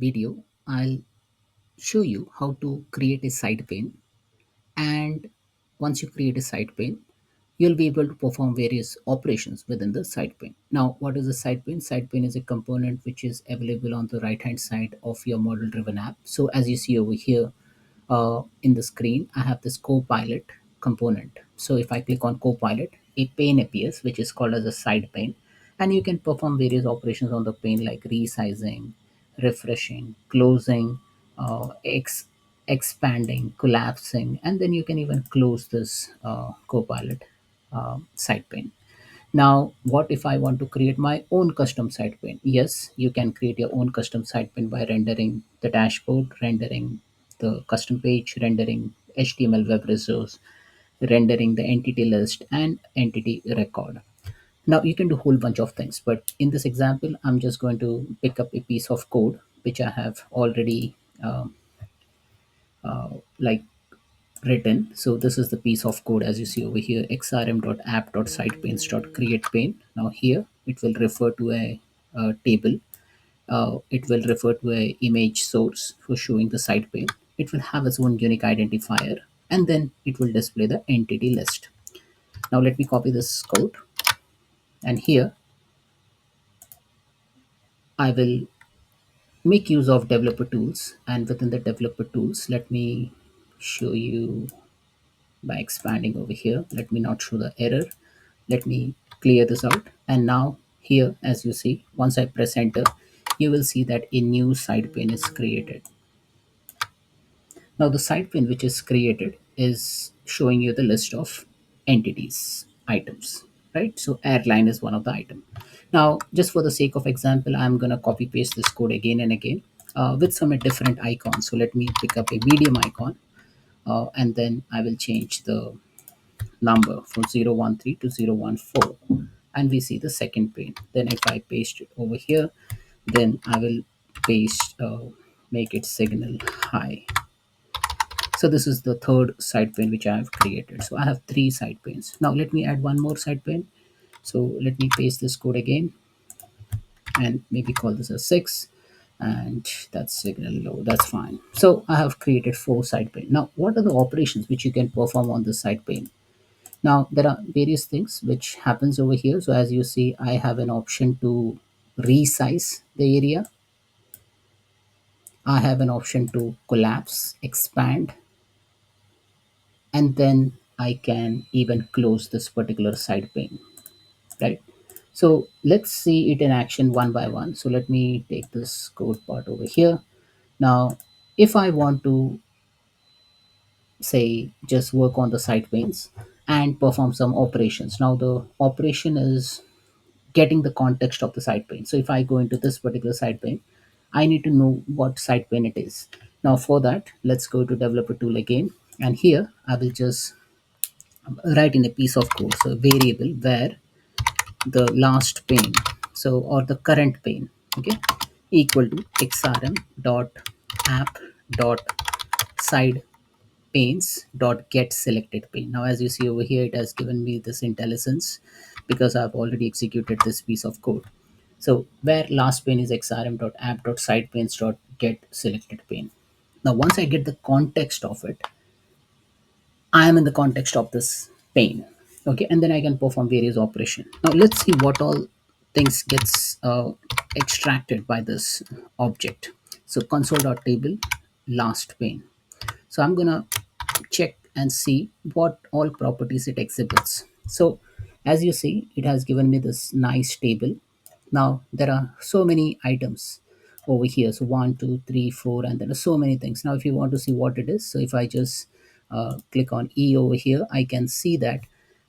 video, I'll show you how to create a side pane. And once you create a side pane, you'll be able to perform various operations within the side pane. Now, what is a side pane? Side pane is a component which is available on the right hand side of your model driven app. So as you see over here, in the screen, I have this Copilot component. So if I click on Copilot, a pane appears, which is called as a side pane, and you can perform various operations on the pane like resizing, refreshing, closing, expanding, collapsing, and then you can even close this Copilot side pane. Now, what if I want to create my own custom site pane? Yes, you can create your own custom site pane by rendering the dashboard, rendering the custom page, rendering HTML web resource, rendering the entity list and entity record. Now you can do a whole bunch of things, but in this example, I'm just going to pick up a piece of code which I have already like written. So this is the piece of code as you see over here, Xrm.App.sidePanes.createPane. Now here it will refer to a table. It will refer to a image source for showing the site pane. It will have its own unique identifier, and then it will display the entity list. Now let me copy this code, and here I will make use of developer tools, and within the developer tools, let me show you by expanding over here. Let me not show the error. Let me clear this out. And now here, as you see, once I press enter, you will see that a new side pane is created. Now the side pane which is created is showing you the list of entities, items, right? So airline is one of the item. Now, just for the sake of example, I'm going to copy paste this code again and again with some different icons. So let me pick up a medium icon, and then I will change the number from 013 to 014, and we see the second pane. Then if I paste it over here, then I will paste make it signal high. So this is the third side pane which I have created. So I have three side panes. Now let me add one more side pane. So let me paste this code again and maybe call this a 6, and that's signal low. That's fine. So I have created four side pane. Now what are the operations which you can perform on the side pane? Now there are various things which happens over here. So as you see, I have an option to resize the area. I have an option to collapse, expand, and then I can even close this particular side pane, right? So let's see it in action one by one. So let me take this code part over here. Now, if I want to say just work on the side panes and perform some operations, now the operation is getting the context of the side pane. So if I go into this particular side pane, I need to know what side pane it is. Now for that, let's go to developer tool again, and here I will just write in a piece of code, so a variable where the last pane, so or the current pane, okay, equal to xrm dot app dot side panes dot get selected pane. Now as you see over here, it has given me this intelligence because I've already executed this piece of code. So where last pane is xrm dot app dot side panes dot get selected pane. Now once I get the context of it, I am in the context of this pane. Okay, and then I can perform various operation. Now let's see what all things gets extracted by this object. So console.table last pane. So I'm gonna check and see what all properties it exhibits. So as you see, it has given me this nice table. Now there are so many items over here. So one, two, three, four, and there are so many things. Now if you want to see what it is, so if I just click on E over here, I can see that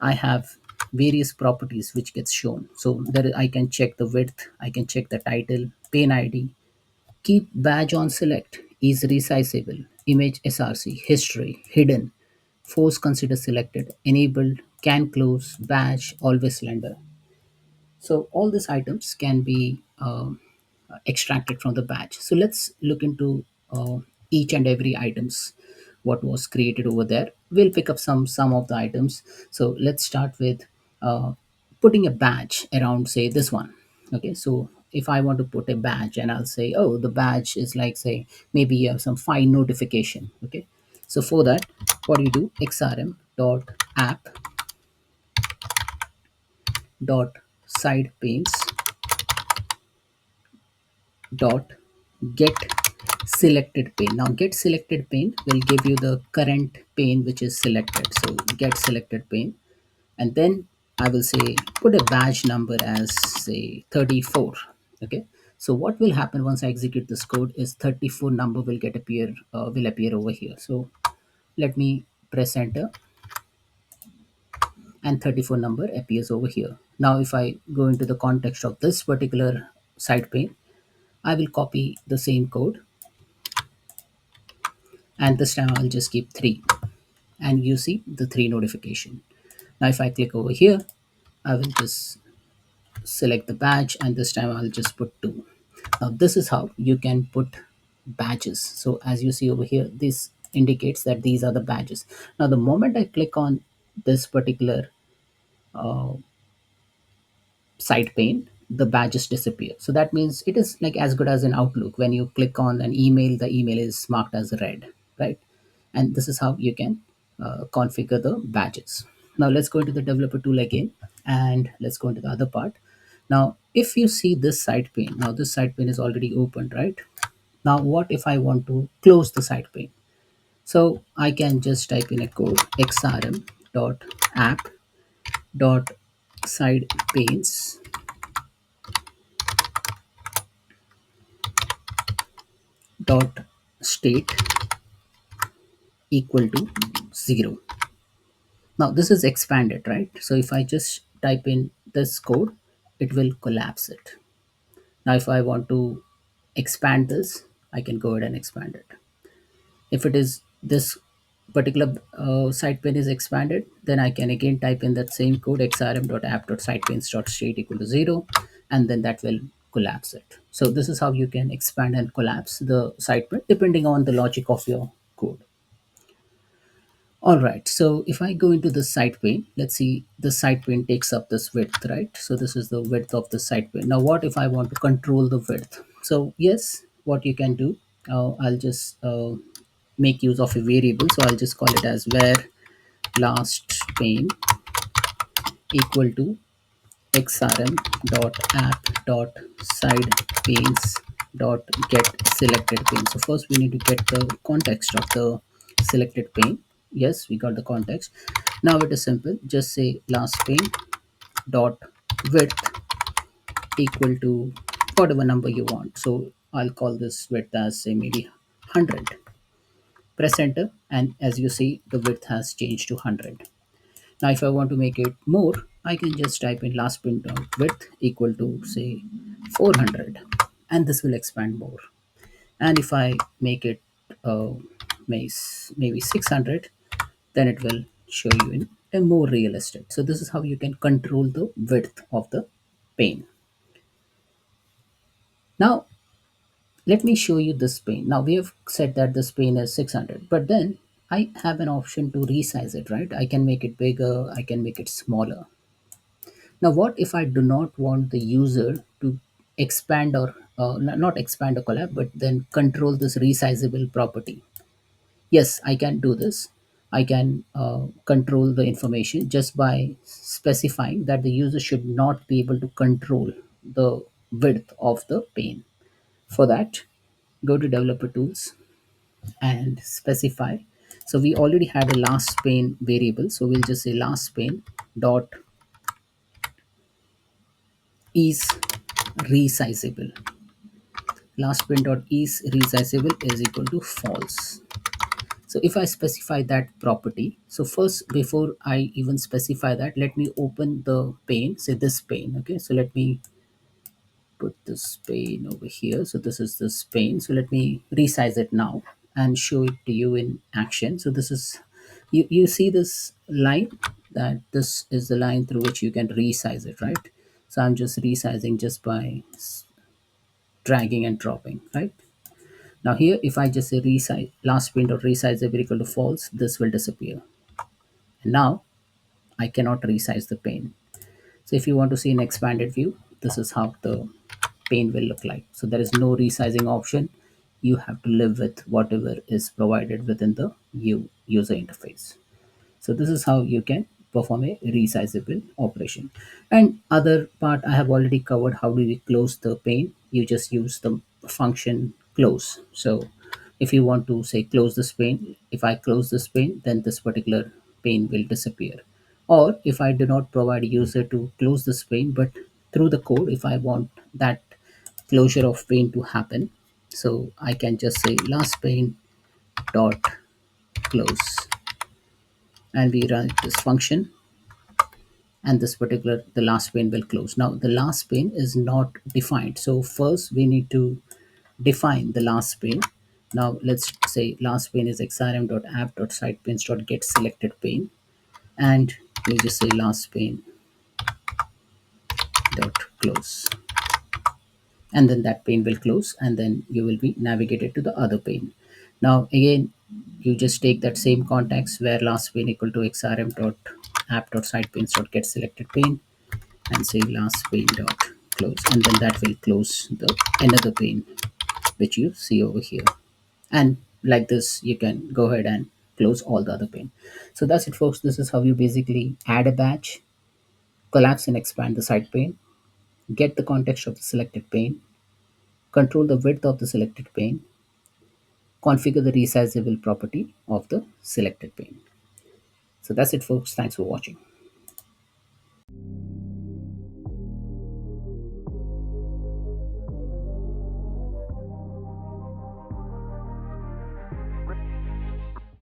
I have various properties which gets shown. So there I can check the width, I can check the title, pane ID, keep badge on select, is resizable, image src, history, hidden, force consider selected, enabled, can close, badge, always lender. So all these items can be extracted from the badge. So let's look into each and every items what was created over there. We'll pick up some of the items. So let's start with uh, putting a badge around, say this one. Okay, so if I want to put a badge, and I'll say, oh, the badge is like, say, maybe some fine notification. Okay. So for that, what do you do? Xrm.App.sidePanes.getSelectedPane. Now get selected pane will give you the current pane which is selected. So get selected pane, and then I will say put a badge number as say 34. Okay. So what will happen once I execute this code is 34 number will appear over here. So let me press enter, and 34 number appears over here. Now if I go into the context of this particular side pane, I will copy the same code, and this time I'll just keep 3, and you see the 3 notification. Now if I click over here, I will just select the badge, and this time I'll just put 2. Now this is how you can put badges. So as you see over here, this indicates that these are the badges. Now the moment I click on this particular side pane, the badges disappear. So that means it is like as good as an Outlook. When you click on an email, the email is marked as red, right? And this is how you can configure the badges. Now let's go into the developer tool again, and let's go into the other part. Now if you see this side pane, now this side pane is already opened, right? Now what if I want to close the side pane? So I can just type in a code xrm.app.sidepanes dot state equal to 0. Now this is expanded, right? So if I just type in this code, it will collapse it. Now if I want to expand this, I can go ahead and expand it. If it is this particular site pane is expanded, then I can again type in that same code xrm.app.sidepanes.state equal to 0, and then that will collapse it. So this is how you can expand and collapse the site pane depending on the logic of your code. All right, so if I go into the site pane, let's see, the site pane takes up this width, right? So this is the width of the site pane. Now, what if I want to control the width? So yes, what you can do, I'll just make use of a variable. So I'll just call it as where last pane equal to xrm.app.sidepanes.getSelectedPane. So first we need to get the context of the selected pane. Yes, we got the context. Now it is simple. Just say last pane dot width equal to whatever number you want. So I'll call this width as say maybe 100. Press enter, and as you see, the width has changed to 100. Now, if I want to make it more, I can just type in last print out width equal to say 400, and this will expand more. And if I make it uh, maybe 600, then it will show you in a more realistic. So this is how you can control the width of the pane. Now, let me show you this pane. Now we have said that this pane is 600, but then I have an option to resize it, right? I can make it bigger, I can make it smaller. Now, what if I do not want the user to expand or not expand or collab, but then control this resizable property? Yes, I can do this. I can control the information just by specifying that the user should not be able to control the width of the pane. For that, go to developer tools and specify. So we already had a last pane variable. So we'll just say last pane dot is resizable. Last print dot is resizable is equal to false. So if I specify that property, so first before I even specify that, let me open the pane, say this pane. Okay, so let me put this pane over here. So this is this pane. So let me resize it now and show it to you in action. So this is, you see this line, that this is the line through which you can resize it, right? So I'm just resizing just by dragging and dropping, right? Now here, if I just say resize, last print of resize ever equal to false, this will disappear. And now I cannot resize the pane. So if you want to see an expanded view, this is how the pane will look like. So there is no resizing option. You have to live with whatever is provided within the user interface. So this is how you can perform a resizable operation. And other part I have already covered. How do we close the pane? You just use the function close. So if you want to say close this pane, if I close this pane, then this particular pane will disappear. Or if I do not provide user to close this pane, but through the code, if I want that closure of pane to happen, so I can just say last pane dot close, and we run this function, and this particular the last pane will close. Now the last pane is not defined, so first we need to define the last pane. Now let's say last pane is Xrm.App.sidePanes.getSelectedPane, and we just say last pane dot close, and then that pane will close, and then you will be navigated to the other pane. Now again, you just take that same context where last pane equal to Xrm.App.sidePanes.getSelectedPane, and say last pane dot close, and then that will close the another pane which you see over here. And like this you can go ahead and close all the other pane. So that's it, folks. This is how you basically add a batch, collapse and expand the side pane, get the context of the selected pane, control the width of the selected pane, configure the resizable property of the selected pane. So that's it, folks. Thanks for watching.